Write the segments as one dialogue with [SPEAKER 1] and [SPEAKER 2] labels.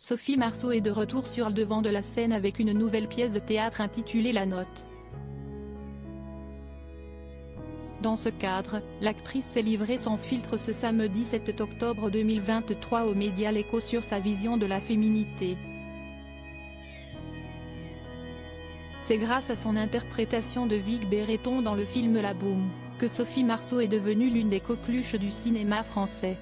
[SPEAKER 1] Sophie Marceau est de retour sur le devant de la scène avec une nouvelle pièce de théâtre intitulée La Note. Dans ce cadre, l'actrice s'est livrée sans filtre ce samedi 7 octobre 2023 aux médias L'Écho sur sa vision de la féminité. C'est grâce à son interprétation de Vic Béreton dans le film La Boum, que Sophie Marceau est devenue l'une des coqueluches du cinéma français.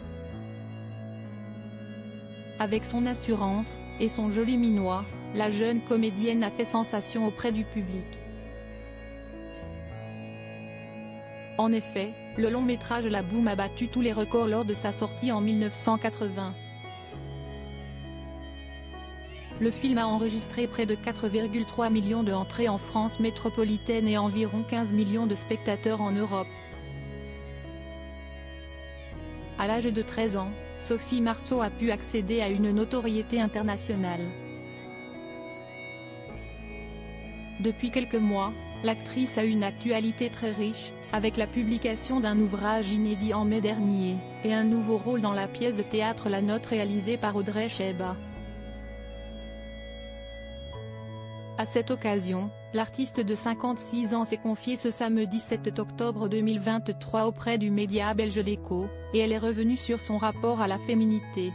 [SPEAKER 1] Avec son assurance, et son joli minois, la jeune comédienne a fait sensation auprès du public. En effet, le long métrage La Boum a battu tous les records lors de sa sortie en 1980. Le film a enregistré près de 4,3 millions d'entrées en France métropolitaine et environ 15 millions de spectateurs en Europe. À l'âge de 13 ans, Sophie Marceau a pu accéder à une notoriété internationale. Depuis quelques mois, l'actrice a une actualité très riche, avec la publication d'un ouvrage inédit en mai dernier, et un nouveau rôle dans la pièce de théâtre La Note réalisée par Audrey Cheba. À cette occasion, l'artiste de 56 ans s'est confiée ce samedi 7 octobre 2023 auprès du média belge L'Écho, et elle est revenue sur son rapport à la féminité.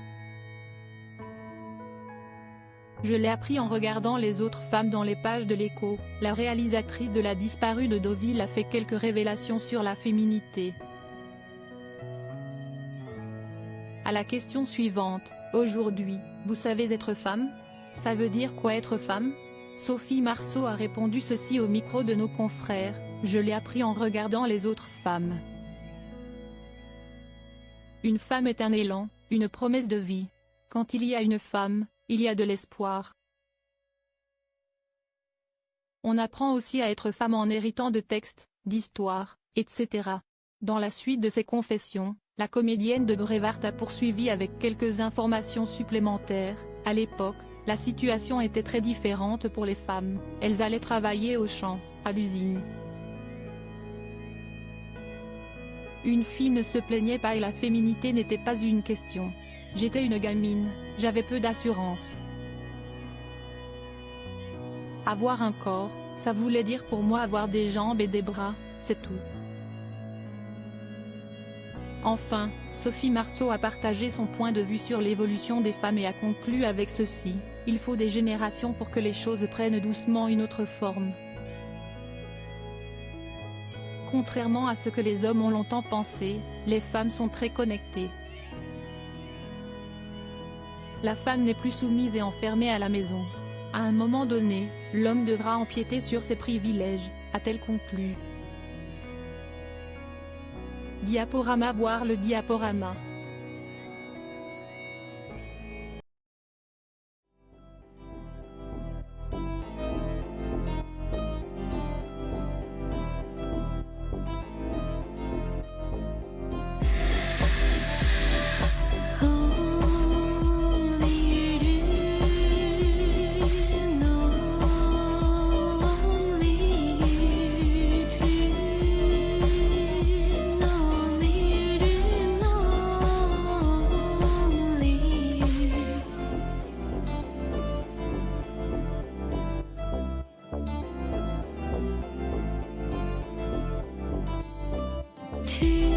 [SPEAKER 1] Je l'ai appris en regardant les autres femmes dans les pages de L'Écho. La réalisatrice de La disparue de Deauville a fait quelques révélations sur la féminité. À la question suivante, aujourd'hui, vous savez être femme? Ça veut dire quoi être femme? Sophie Marceau a répondu ceci au micro de nos confrères: je l'ai appris en regardant les autres femmes. Une femme est un élan, une promesse de vie. Quand il y a une femme, il y a de l'espoir. On apprend aussi à être femme en héritant de textes, d'histoires, etc. Dans la suite de ses confessions, la comédienne de Brevard a poursuivi avec quelques informations supplémentaires. À l'époque, la situation était très différente pour les femmes, elles allaient travailler au champ, à l'usine. Une fille ne se plaignait pas et la féminité n'était pas une question. J'étais une gamine, j'avais peu d'assurance. Avoir un corps, ça voulait dire pour moi avoir des jambes et des bras, c'est tout. Enfin, Sophie Marceau a partagé son point de vue sur l'évolution des femmes et a conclu avec ceci: il faut des générations pour que les choses prennent doucement une autre forme. Contrairement à ce que les hommes ont longtemps pensé, les femmes sont très connectées. La femme n'est plus soumise et enfermée à la maison. À un moment donné, l'homme devra empiéter sur ses privilèges, a-t-elle conclu. Diaporama. Voir le diaporama.
[SPEAKER 2] To